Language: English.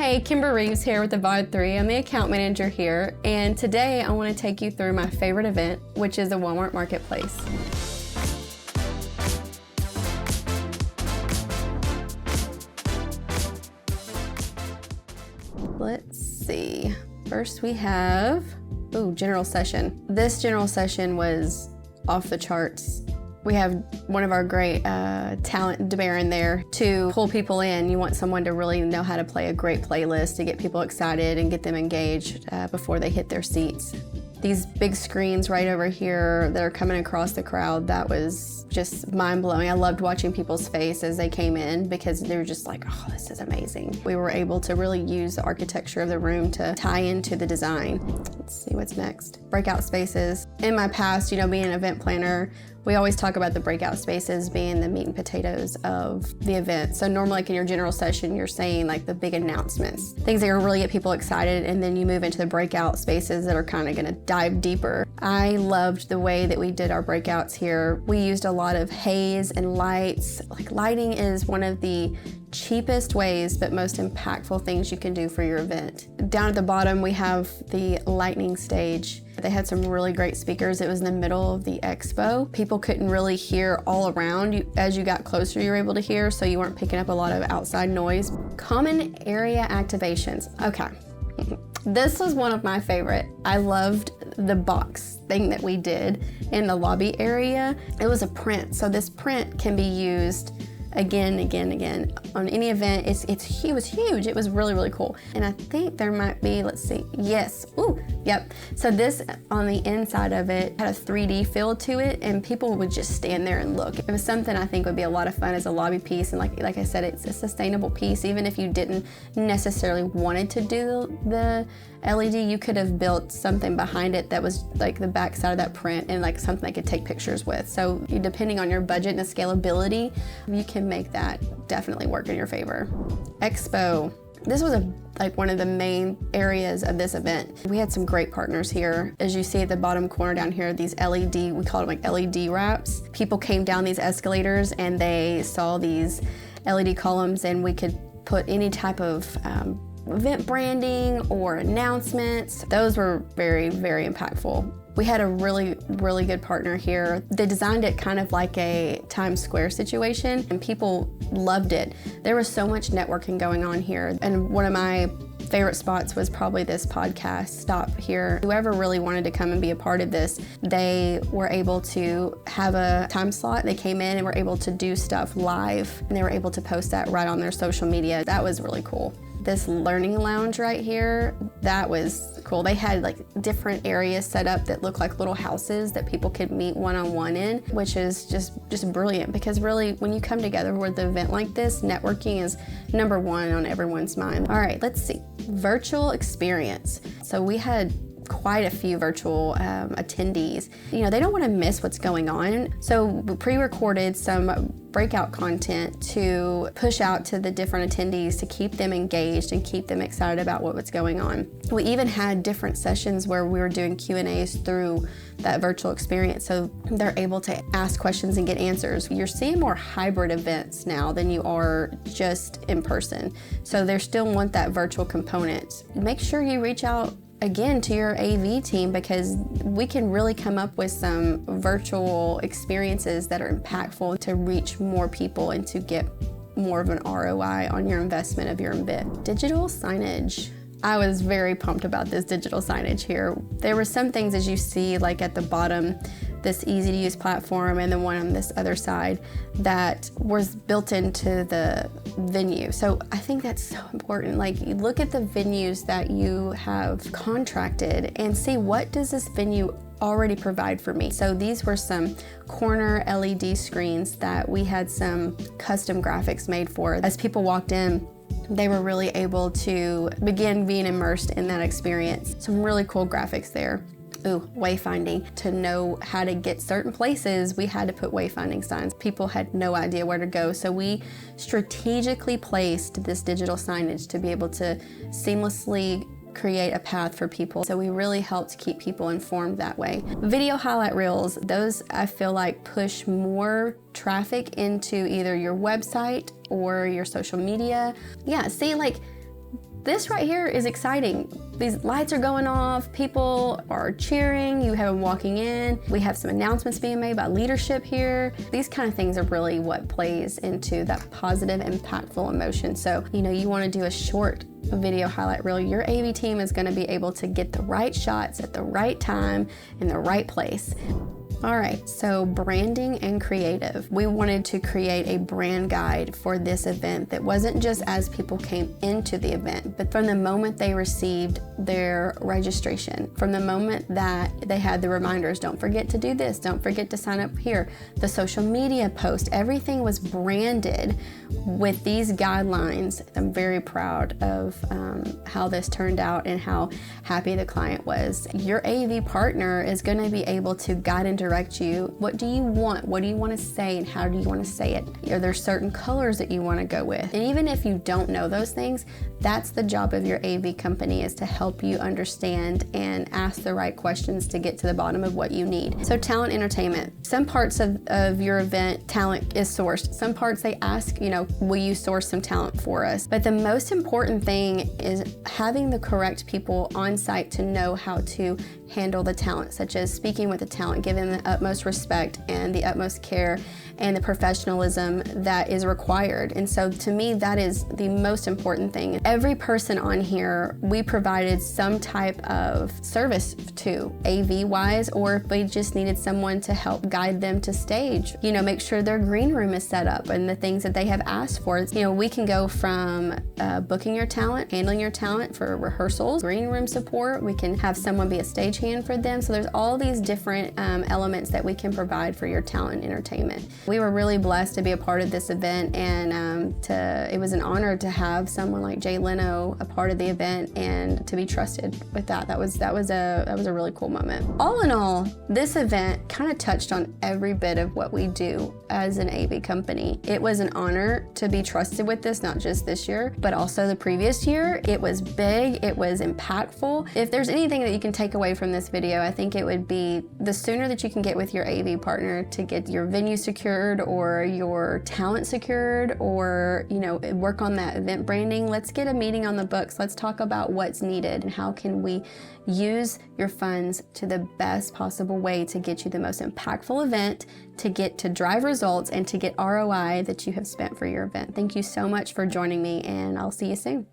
Hey, Kimber Reeves here with the VOD 3. I'm the account manager here, and today I want to take you through my favorite event, which is the Walmart Marketplace. Let's see. First we have, general session. This general session was off the charts. We have one of our great talent DeBaron there to pull people in. You want someone to really know how to play a great playlist to get people excited and get them engaged before they hit their seats. These big screens right over here that are coming across the crowd, that was just mind-blowing. I loved watching people's face as they came in because they were just like, oh, this is amazing. We were able to really use the architecture of the room to tie into the design. Let's see what's next. Breakout spaces. In my past, being an event planner, we always talk about the breakout spaces being the meat and potatoes of the event. So normally like in your general session, you're saying like the big announcements, things that are really get people excited, and then you move into the breakout spaces that are kind of gonna dive deeper. I loved the way that we did our breakouts here. We used a lot of haze and lights. Like lighting is one of the cheapest ways but most impactful things you can do for your event. Down at the bottom we have the lightning stage. They had some really great speakers. It was in the middle of the expo. People couldn't really hear all around you. As you got closer, you were able to hear, so you weren't picking up a lot of outside noise. Common area activations. Okay. This was one of my favorite. I loved the box thing that we did in the lobby area. It was a print, so this print can be used again on any event. It was huge. It was really, really cool. And I think there might be, let's see, yes, yep. So this on the inside of it had a 3D feel to it, and people would just stand there and look. It was something I think would be a lot of fun as a lobby piece, and like I said, it's a sustainable piece. Even if you didn't necessarily wanted to do the LED, you could have built something behind it that was like the back side of that print and like something I could take pictures with. So depending on your budget and the scalability, you can make that definitely work in your favor. Expo. This was one of the main areas of this event. We had some great partners here. As you see at the bottom corner down here, these LED, we call them like LED wraps. People came down these escalators and they saw these LED columns, and we could put any type of event branding or announcements. Those were very, very impactful. We had a really, really good partner here. They designed it kind of like a Times Square situation, and people loved it. There was so much networking going on here, and one of my favorite spots was probably this podcast stop here. Whoever really wanted to come and be a part of this, they were able to have a time slot. They came in and were able to do stuff live, and they were able to post that right on their social media. That was really cool. This learning lounge right here, that was cool. They had like different areas set up that look like little houses that people could meet one-on-one in, which is just brilliant, because really when you come together with an event like this, networking is number one on everyone's mind. All right, let's see. Virtual experience. So we had quite a few virtual attendees. They don't want to miss what's going on. So we pre-recorded some breakout content to push out to the different attendees to keep them engaged and keep them excited about what was going on. We even had different sessions where we were doing Q&As through that virtual experience, so they're able to ask questions and get answers. You're seeing more hybrid events now than you are just in person. So they still want that virtual component. Make sure you reach out again to your AV team, because we can really come up with some virtual experiences that are impactful to reach more people and to get more of an ROI on your investment of your event. Digital signage. I was very pumped about this digital signage here. There were some things, as you see, like at the bottom, this easy to use platform, and the one on this other side that was built into the venue. So I think that's so important. Like, you look at the venues that you have contracted and see, what does this venue already provide for me? So these were some corner LED screens that we had some custom graphics made for. As people walked in, they were really able to begin being immersed in that experience. Some really cool graphics there. Wayfinding. To know how to get certain places, we had to put wayfinding signs. People had no idea where to go, so we strategically placed this digital signage to be able to seamlessly create a path for people. So we really helped keep people informed that way. Video highlight reels, those I feel like push more traffic into either your website or your social media. Yeah, see, like This right here is exciting. These lights are going off, people are cheering, you have them walking in. We have some announcements being made by leadership here. These kind of things are really what plays into that positive, impactful emotion. So, you want to do a short video highlight reel. Your AV team is going to be able to get the right shots at the right time in the right place. All right, so branding and creative. We wanted to create a brand guide for this event that wasn't just as people came into the event, but from the moment they received their registration, from the moment that they had the reminders, don't forget to do this, don't forget to sign up here, the social media post, everything was branded with these guidelines. I'm very proud of how this turned out and how happy the client was. Your AV partner is going to be able to guide and direct you. What do you want? What do you want to say, and how do you want to say it? Are there certain colors that you want to go with? And even if you don't know those things, that's the job of your AV company, is to help you understand and ask the right questions to get to the bottom of what you need. So talent entertainment. Some parts of your event, talent is sourced. Some parts they ask, will you source some talent for us? But the most important thing is having the correct people on site to know how to handle the talent, such as speaking with the talent, giving them the utmost respect and the utmost care and the professionalism that is required. And so to me, that is the most important thing. Every person on here, we provided some type of service to, AV-wise, or if we just needed someone to help guide them to stage, make sure their green room is set up and the things that they have asked for. We can go from booking your talent, handling your talent for rehearsals, green room support. We can have someone be a stagehand for them. So there's all these different elements that we can provide for your talent entertainment. We were really blessed to be a part of this event, and it was an honor to have someone like Jay Leno a part of the event and to be trusted with that. That was a really cool moment. All in all, this event kind of touched on every bit of what we do as an AV company. It was an honor to be trusted with this, not just this year, but also the previous year. It was big, it was impactful. If there's anything that you can take away from this video, I think it would be the sooner that you can get with your AV partner to get your venue secured or your talent secured, or work on that event branding. Let's get a meeting on the books. Let's talk about what's needed and how can we use your funds to the best possible way to get you the most impactful event, to drive results, and to get ROI that you have spent for your event. Thank you so much for joining me, and I'll see you soon.